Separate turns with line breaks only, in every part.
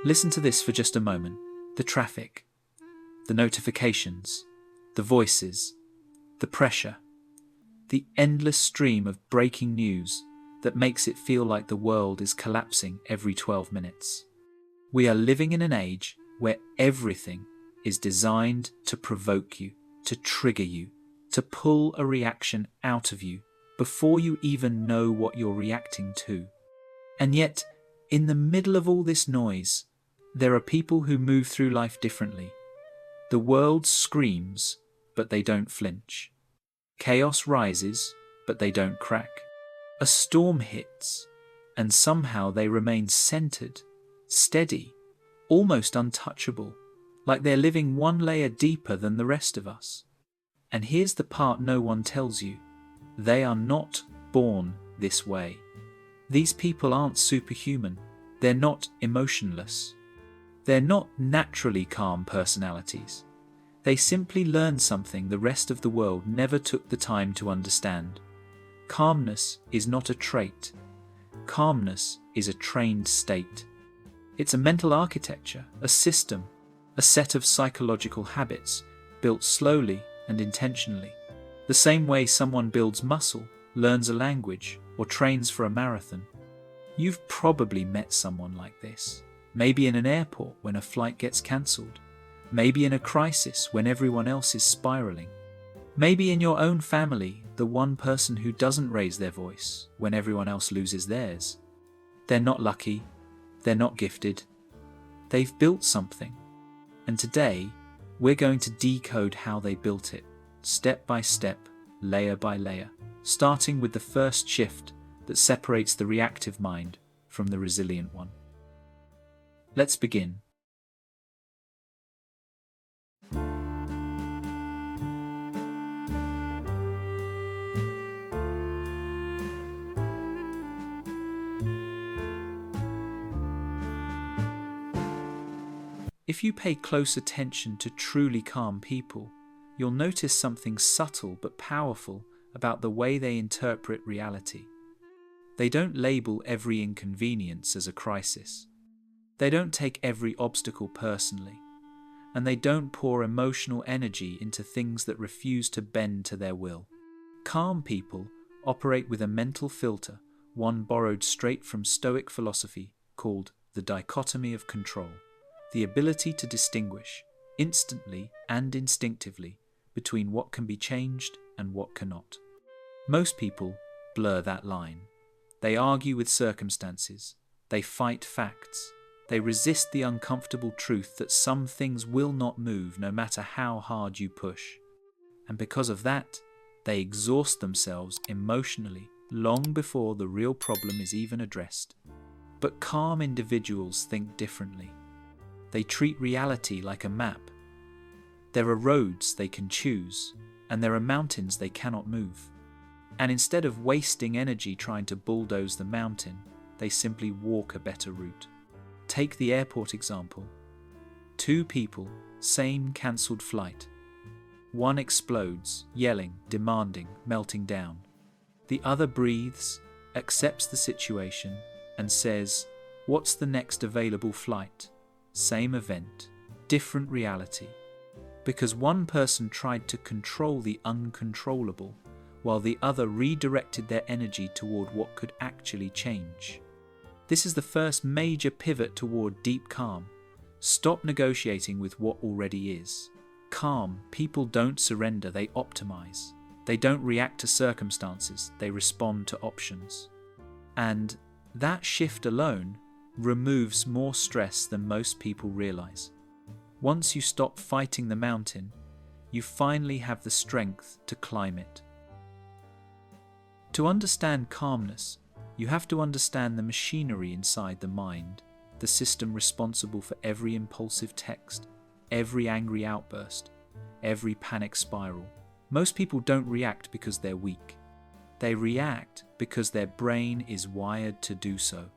Listen to this for just a moment. The traffic, the notifications, the voices, the pressure, the endless stream of breaking news that makes it feel like the world is collapsing every 12 minutes. We are living in an age where everything is designed to provoke you, to trigger you, to pull a reaction out of you before you even know what you're reacting to. And yet, in the middle of all this noise, there are people who move through life differently. The world screams, but they don't flinch. Chaos rises, but they don't crack. A storm hits, and somehow they remain centered, steady, almost untouchable, like they're living one layer deeper than the rest of us. And here's the part no one tells you. They are not born this way. These people aren't superhuman. They're not emotionless. They're not naturally calm personalities. They simply learn something the rest of the world never took the time to understand. Calmness is not a trait. Calmness is a trained state. It's a mental architecture, a system, a set of psychological habits built slowly and intentionally. The same way someone builds muscle, learns a language, or trains for a marathon. You've probably met someone like this. Maybe in an airport when a flight gets cancelled. Maybe in a crisis when everyone else is spiraling. Maybe in your own family, the one person who doesn't raise their voice when everyone else loses theirs. They're not lucky. They're not gifted. They've built something. And today, we're going to decode how they built it, step by step, layer by layer, starting with the first shift that separates the reactive mind from the resilient one. Let's begin. If you pay close attention to truly calm people, you'll notice something subtle but powerful about the way they interpret reality. They don't label every inconvenience as a crisis. They don't take every obstacle personally. And they don't pour emotional energy into things that refuse to bend to their will. Calm people operate with a mental filter, one borrowed straight from Stoic philosophy, called the dichotomy of control. The ability to distinguish, instantly and instinctively, between what can be changed and what cannot. Most people blur that line. They argue with circumstances. They fight facts. They resist the uncomfortable truth that some things will not move no matter how hard you push. And because of that, they exhaust themselves emotionally long before the real problem is even addressed. But calm individuals think differently. They treat reality like a map. There are roads they can choose, and there are mountains they cannot move. And instead of wasting energy trying to bulldoze the mountain, they simply walk a better route. Take the airport example. 2 people, same cancelled flight. One explodes, yelling, demanding, melting down. The other breathes, accepts the situation, and says, "What's the next available flight?" Same event, different reality. Because one person tried to control the uncontrollable, while the other redirected their energy toward what could actually change. This is the first major pivot toward deep calm. Stop negotiating with what already is. Calm people don't surrender, they optimize. They don't react to circumstances, they respond to options. And that shift alone removes more stress than most people realize. Once you stop fighting the mountain, you finally have the strength to climb it. To understand calmness, you have to understand the machinery inside the mind, the system responsible for every impulsive text, every angry outburst, every panic spiral. Most people don't react because they're weak. They react because their brain is wired to do so.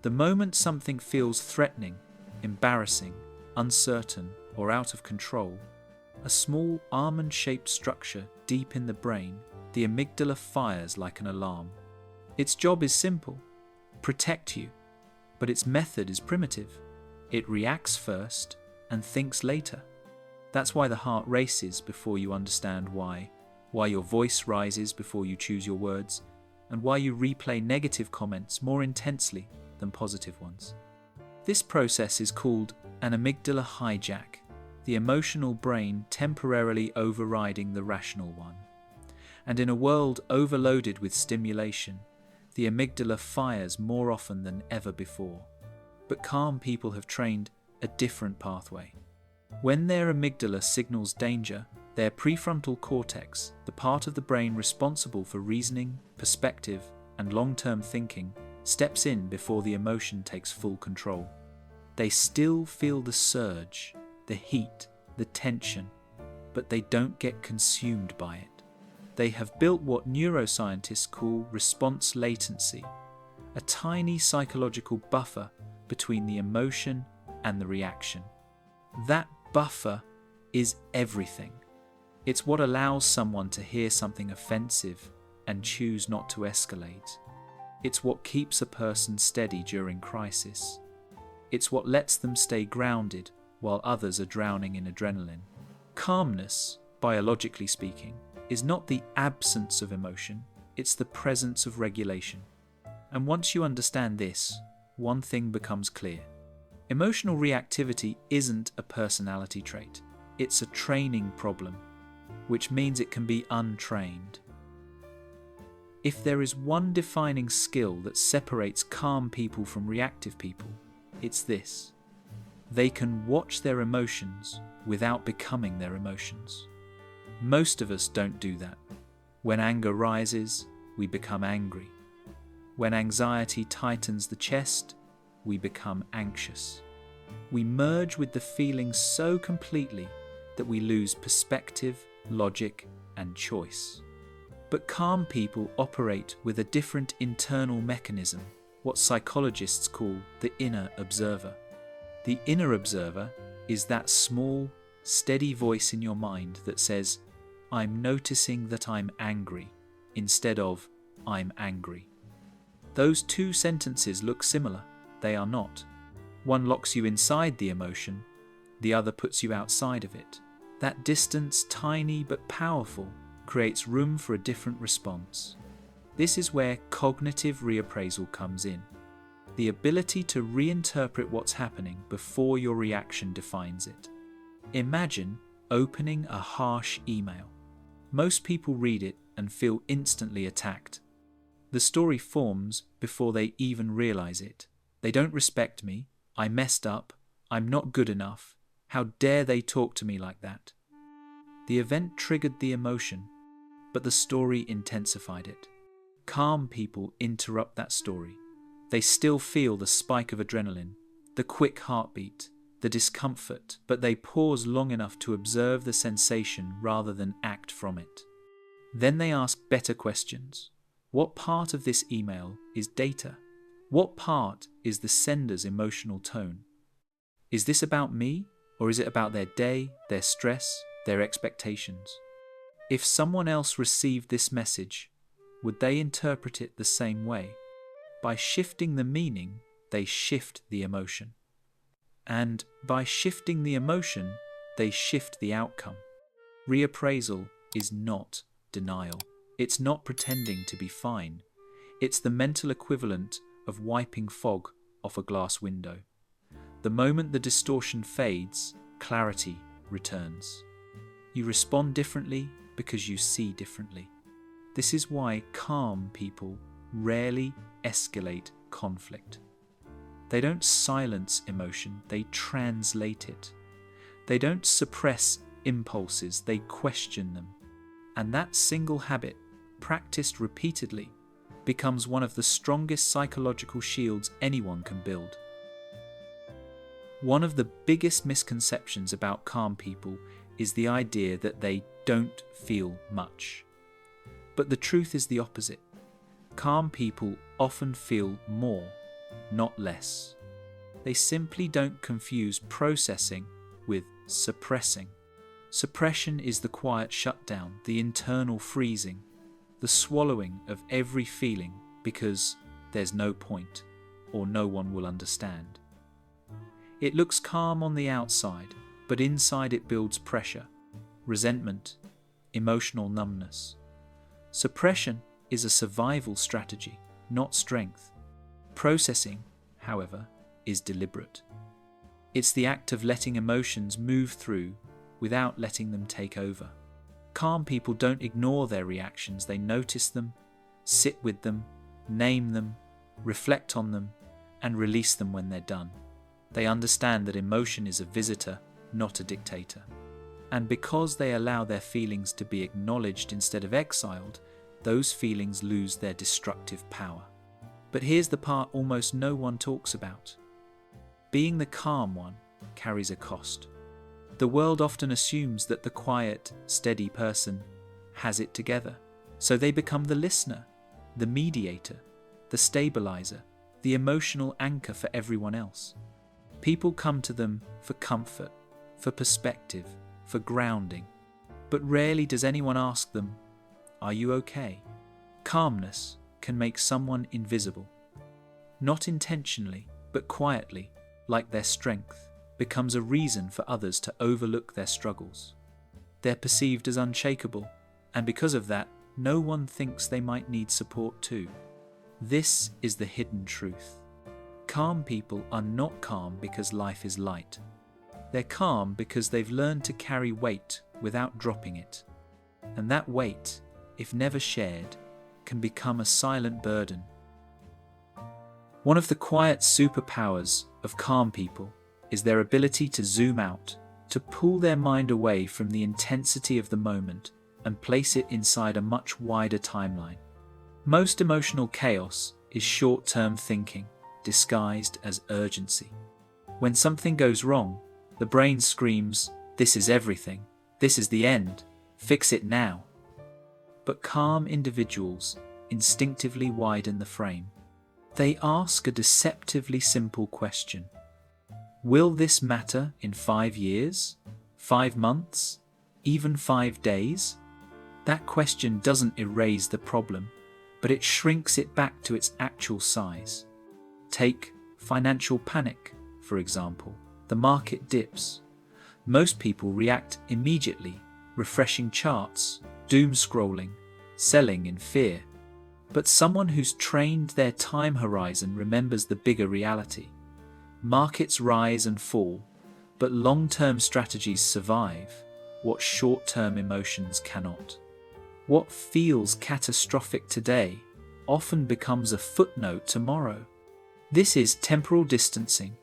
The moment something feels threatening, embarrassing, uncertain, or out of control, a small almond-shaped structure deep in the brain, the amygdala, fires like an alarm. Its job is simple: protect you, but its method is primitive. It reacts first and thinks later. That's why the heart races before you understand why your voice rises before you choose your words, and why you replay negative comments more intensely than positive ones. This process is called an amygdala hijack, the emotional brain temporarily overriding the rational one. And in a world overloaded with stimulation, the amygdala fires more often than ever before. But calm people have trained a different pathway. When their amygdala signals danger, their prefrontal cortex, the part of the brain responsible for reasoning, perspective, and long-term thinking, steps in before the emotion takes full control. They still feel the surge, the heat, the tension, but they don't get consumed by it. They have built what neuroscientists call response latency, a tiny psychological buffer between the emotion and the reaction. That buffer is everything. It's what allows someone to hear something offensive and choose not to escalate. It's what keeps a person steady during crisis. It's what lets them stay grounded while others are drowning in adrenaline. Calmness, biologically speaking, is not the absence of emotion, it's the presence of regulation. And once you understand this, one thing becomes clear. Emotional reactivity isn't a personality trait, it's a training problem, which means it can be untrained. If there is one defining skill that separates calm people from reactive people, it's this. They can watch their emotions without becoming their emotions. Most of us don't do that. When anger rises, we become angry. When anxiety tightens the chest, we become anxious. We merge with the feelings so completely that we lose perspective, logic, and choice. But calm people operate with a different internal mechanism, what psychologists call the inner observer. The inner observer is that small, steady voice in your mind that says, "I'm noticing that I'm angry," instead of "I'm angry." Those two sentences look similar. They are not. One locks you inside the emotion, the other puts you outside of it. That distance, tiny but powerful, creates room for a different response. This is where cognitive reappraisal comes in. The ability to reinterpret what's happening before your reaction defines it. Imagine opening a harsh email. Most people read it and feel instantly attacked. The story forms before they even realize it. They don't respect me. I messed up. I'm not good enough. How dare they talk to me like that? The event triggered the emotion, but the story intensified it. Calm people interrupt that story. They still feel the spike of adrenaline, the quick heartbeat, the discomfort, but they pause long enough to observe the sensation rather than act from it. Then they ask better questions. What part of this email is data? What part is the sender's emotional tone? Is this about me, or is it about their day, their stress, their expectations? If someone else received this message, would they interpret it the same way? By shifting the meaning, they shift the emotion. And by shifting the emotion, they shift the outcome. Reappraisal is not denial. It's not pretending to be fine. It's the mental equivalent of wiping fog off a glass window. The moment the distortion fades, clarity returns. You respond differently because you see differently. This is why calm people rarely escalate conflict. They don't silence emotion, they translate it. They don't suppress impulses, they question them. And that single habit, practiced repeatedly, becomes one of the strongest psychological shields anyone can build. One of the biggest misconceptions about calm people is the idea that they don't feel much. But the truth is the opposite. Calm people often feel more, not less. They simply don't confuse processing with suppressing. Suppression is the quiet shutdown, the internal freezing, the swallowing of every feeling because there's no point or no one will understand. It looks calm on the outside, but inside it builds pressure, resentment, emotional numbness. Suppression is a survival strategy, not strength. Processing, however, is deliberate. It's the act of letting emotions move through without letting them take over. Calm people don't ignore their reactions, they notice them, sit with them, name them, reflect on them, and release them when they're done. They understand that emotion is a visitor, not a dictator. And because they allow their feelings to be acknowledged instead of exiled, those feelings lose their destructive power. But here's the part almost no one talks about. Being the calm one carries a cost. The world often assumes that the quiet, steady person has it together. So they become the listener, the mediator, the stabilizer, the emotional anchor for everyone else. People come to them for comfort, for perspective, for grounding. But rarely does anyone ask them, "Are you okay?" Calmness can make someone invisible. Not intentionally, but quietly, like their strength, becomes a reason for others to overlook their struggles. They're perceived as unshakable, and because of that, no one thinks they might need support too. This is the hidden truth. Calm people are not calm because life is light. They're calm because they've learned to carry weight without dropping it. And that weight, if never shared, can become a silent burden. One of the quiet superpowers of calm people is their ability to zoom out, to pull their mind away from the intensity of the moment and place it inside a much wider timeline. Most emotional chaos is short-term thinking, disguised as urgency. When something goes wrong, the brain screams, "This is everything. This is the end. Fix it now." But calm individuals instinctively widen the frame. They ask a deceptively simple question. Will this matter in 5 years, 5 months, even 5 days? That question doesn't erase the problem, but it shrinks it back to its actual size. Take financial panic, for example. The market dips. Most people react immediately, refreshing charts, doom scrolling, selling in fear. But someone who's trained their time horizon remembers the bigger reality. Markets rise and fall, but long-term strategies survive what short-term emotions cannot. What feels catastrophic today often becomes a footnote tomorrow. This is temporal distancing,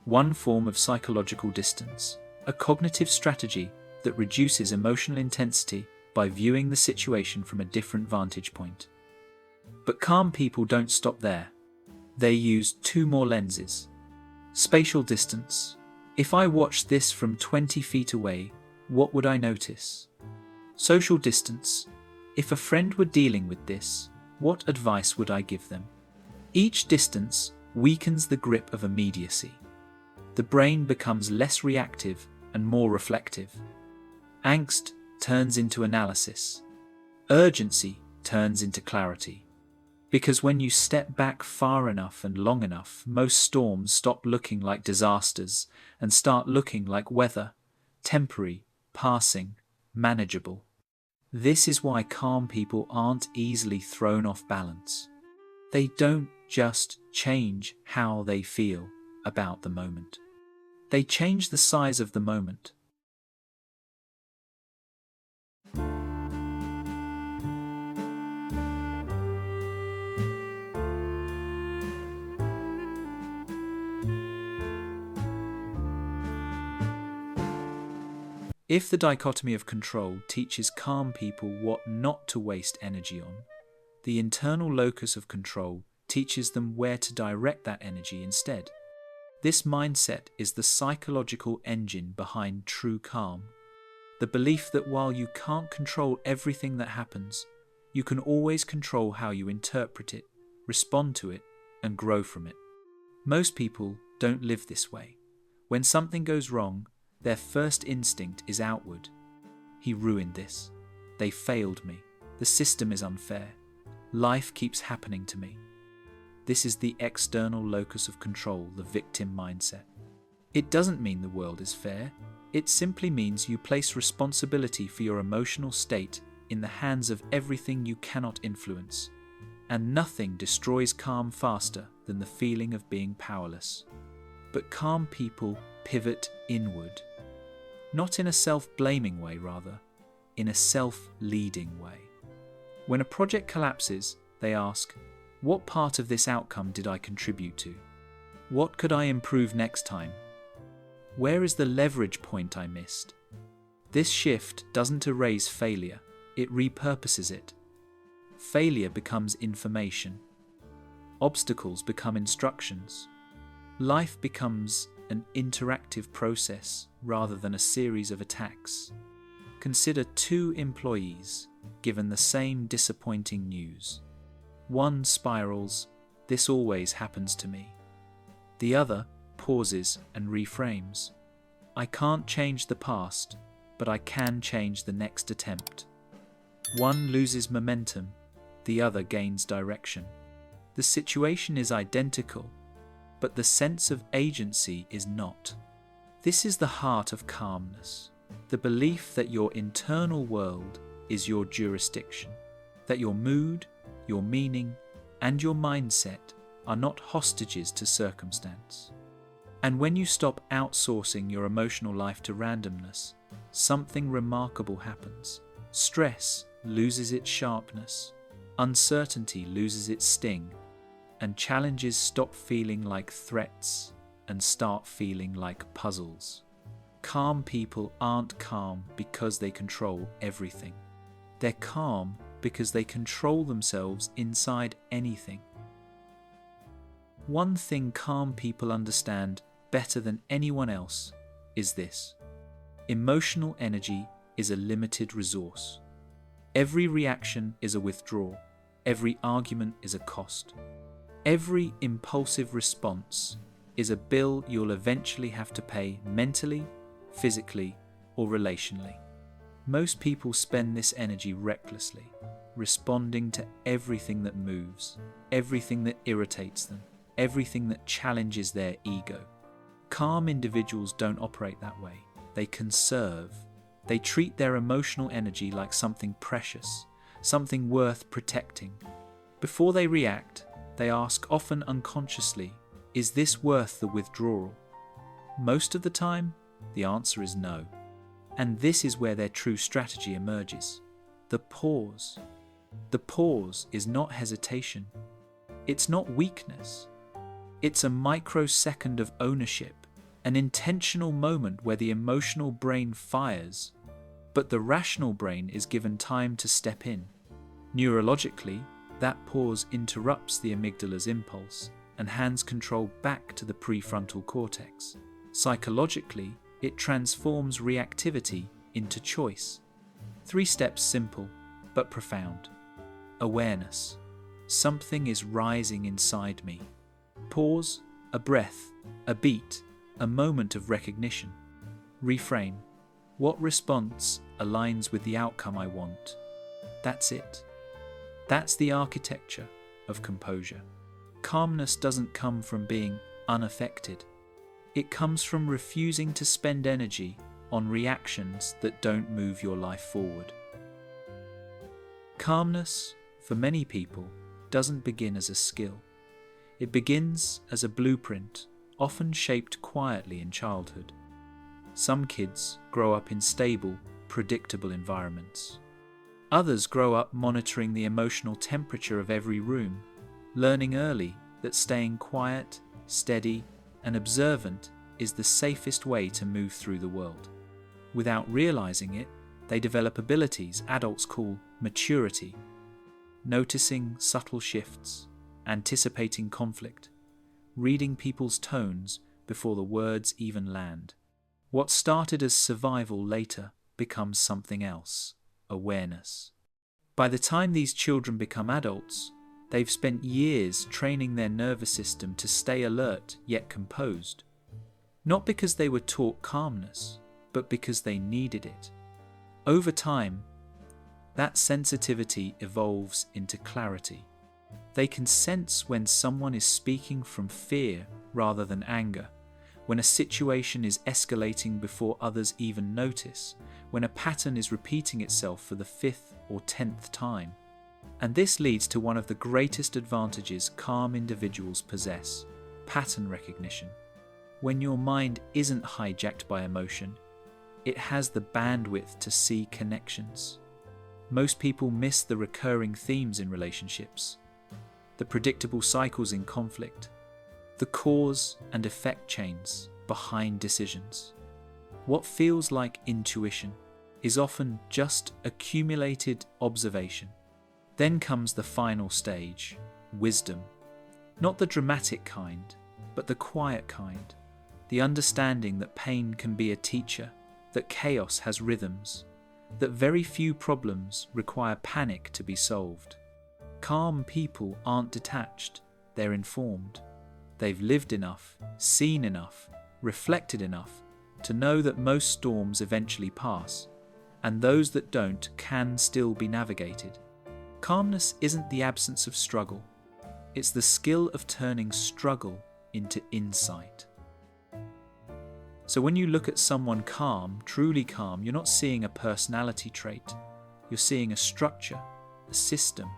one form of psychological distance, a cognitive strategy that reduces emotional intensity by viewing the situation from a different vantage point. But calm people don't stop there. They use 2 more lenses. Spatial distance. If I watched this from 20 feet away, what would I notice? Social distance. If a friend were dealing with this, what advice would I give them? Each distance weakens the grip of immediacy. The brain becomes less reactive and more reflective. Angst turns into analysis. Urgency turns into clarity. Because when you step back far enough and long enough, most storms stop looking like disasters and start looking like weather, temporary, passing, manageable. This is why calm people aren't easily thrown off balance. They don't just change how they feel about the moment. They change the size of the moment. If the dichotomy of control teaches calm people what not to waste energy on, the internal locus of control teaches them where to direct that energy instead. This mindset is the psychological engine behind true calm. The belief that while you can't control everything that happens, you can always control how you interpret it, respond to it, and grow from it. Most people don't live this way. When something goes wrong, their first instinct is outward. He ruined this. They failed me. The system is unfair. Life keeps happening to me. This is the external locus of control, the victim mindset. It doesn't mean the world is fair. It simply means you place responsibility for your emotional state in the hands of everything you cannot influence. And nothing destroys calm faster than the feeling of being powerless. But calm people pivot inward. Not in a self-blaming way, rather, in a self-leading way. When a project collapses, they ask, what part of this outcome did I contribute to? What could I improve next time? Where is the leverage point I missed? This shift doesn't erase failure, it repurposes it. Failure becomes information. Obstacles become instructions. Life becomes an interactive process rather than a series of attacks. Consider two employees given the same disappointing news. One spirals, "This always happens to me." The other pauses and reframes. "I can't change the past, but I can change the next attempt." One loses momentum, the other gains direction. The situation is identical, but the sense of agency is not. This is the heart of calmness, the belief that your internal world is your jurisdiction, that your mood, your meaning, and your mindset are not hostages to circumstance. And when you stop outsourcing your emotional life to randomness, something remarkable happens. Stress loses its sharpness, uncertainty loses its sting, and challenges stop feeling like threats and start feeling like puzzles. Calm people aren't calm because they control everything. They're calm because they control themselves inside anything. One thing calm people understand better than anyone else is this: emotional energy is a limited resource. Every reaction is a withdrawal. Every argument is a cost. Every impulsive response is a bill you'll eventually have to pay mentally, physically, or relationally. Most people spend this energy recklessly, responding to everything that moves, everything that irritates them, everything that challenges their ego. Calm individuals don't operate that way. They conserve. They treat their emotional energy like something precious, something worth protecting. Before they react, they ask, often unconsciously, is this worth the withdrawal? Most of the time, the answer is no. And this is where their true strategy emerges. The pause. The pause is not hesitation. It's not weakness. It's a microsecond of ownership, an intentional moment where the emotional brain fires, but the rational brain is given time to step in. Neurologically, that pause interrupts the amygdala's impulse and hands control back to the prefrontal cortex. Psychologically, it transforms reactivity into choice. 3 steps simple, but profound. Awareness. Something is rising inside me. Pause, a breath, a beat, a moment of recognition. Reframe. What response aligns with the outcome I want? That's it. That's the architecture of composure. Calmness doesn't come from being unaffected. It comes from refusing to spend energy on reactions that don't move your life forward. Calmness, for many people, doesn't begin as a skill. It begins as a blueprint, often shaped quietly in childhood. Some kids grow up in stable, predictable environments. Others grow up monitoring the emotional temperature of every room, learning early that staying quiet, steady, and observant is the safest way to move through the world. Without realizing it, they develop abilities adults call maturity, noticing subtle shifts, anticipating conflict, reading people's tones before the words even land. What started as survival later becomes something else: awareness. By the time these children become adults, they've spent years training their nervous system to stay alert yet composed. Not because they were taught calmness, but because they needed it. Over time, that sensitivity evolves into clarity. They can sense when someone is speaking from fear rather than anger, when a situation is escalating before others even notice, when a pattern is repeating itself for the 5th or 10th time. And this leads to one of the greatest advantages calm individuals possess: pattern recognition. When your mind isn't hijacked by emotion, it has the bandwidth to see connections. Most people miss the recurring themes in relationships, the predictable cycles in conflict, the cause and effect chains behind decisions. What feels like intuition is often just accumulated observation. Then comes the final stage, wisdom. Not the dramatic kind, but the quiet kind. The understanding that pain can be a teacher, that chaos has rhythms, that very few problems require panic to be solved. Calm people aren't detached, they're informed. They've lived enough, seen enough, reflected enough to know that most storms eventually pass, and those that don't can still be navigated. Calmness isn't the absence of struggle, it's the skill of turning struggle into insight. So when you look at someone calm, truly calm, you're not seeing a personality trait. You're seeing a structure, a system,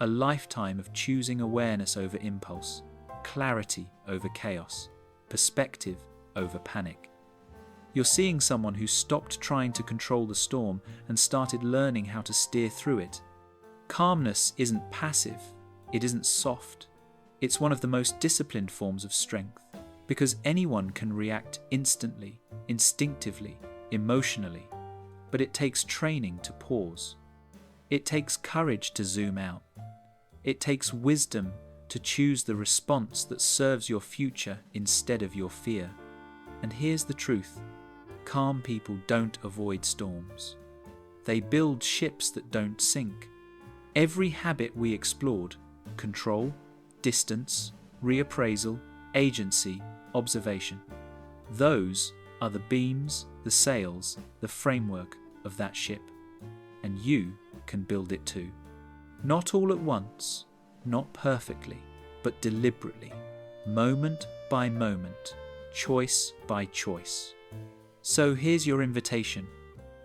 a lifetime of choosing awareness over impulse, clarity over chaos, perspective over panic. You're seeing someone who stopped trying to control the storm and started learning how to steer through it. Calmness isn't passive, it isn't soft. It's one of the most disciplined forms of strength, because anyone can react instantly, instinctively, emotionally, but it takes training to pause. It takes courage to zoom out. It takes wisdom to choose the response that serves your future instead of your fear. And here's the truth: calm people don't avoid storms. They build ships that don't sink. Every habit we explored, control, distance, reappraisal, agency, observation, those are the beams, the sails, the framework of that ship. And you can build it too. Not all at once, not perfectly, but deliberately, moment by moment, choice by choice. So here's your invitation.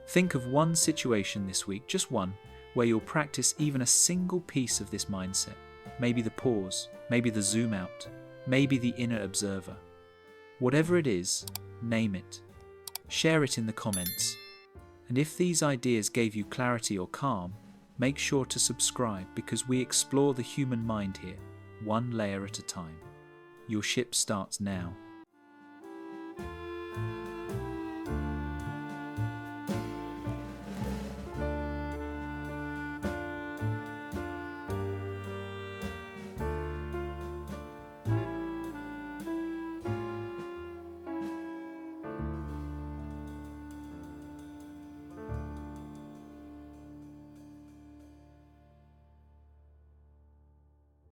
Think of one situation this week, just one, where you'll practice even a single piece of this mindset. Maybe the pause, maybe the zoom out, maybe the inner observer. Whatever it is, name it. Share it in the comments. And if these ideas gave you clarity or calm, make sure to subscribe, because we explore the human mind here, one layer at a time. Your ship starts now.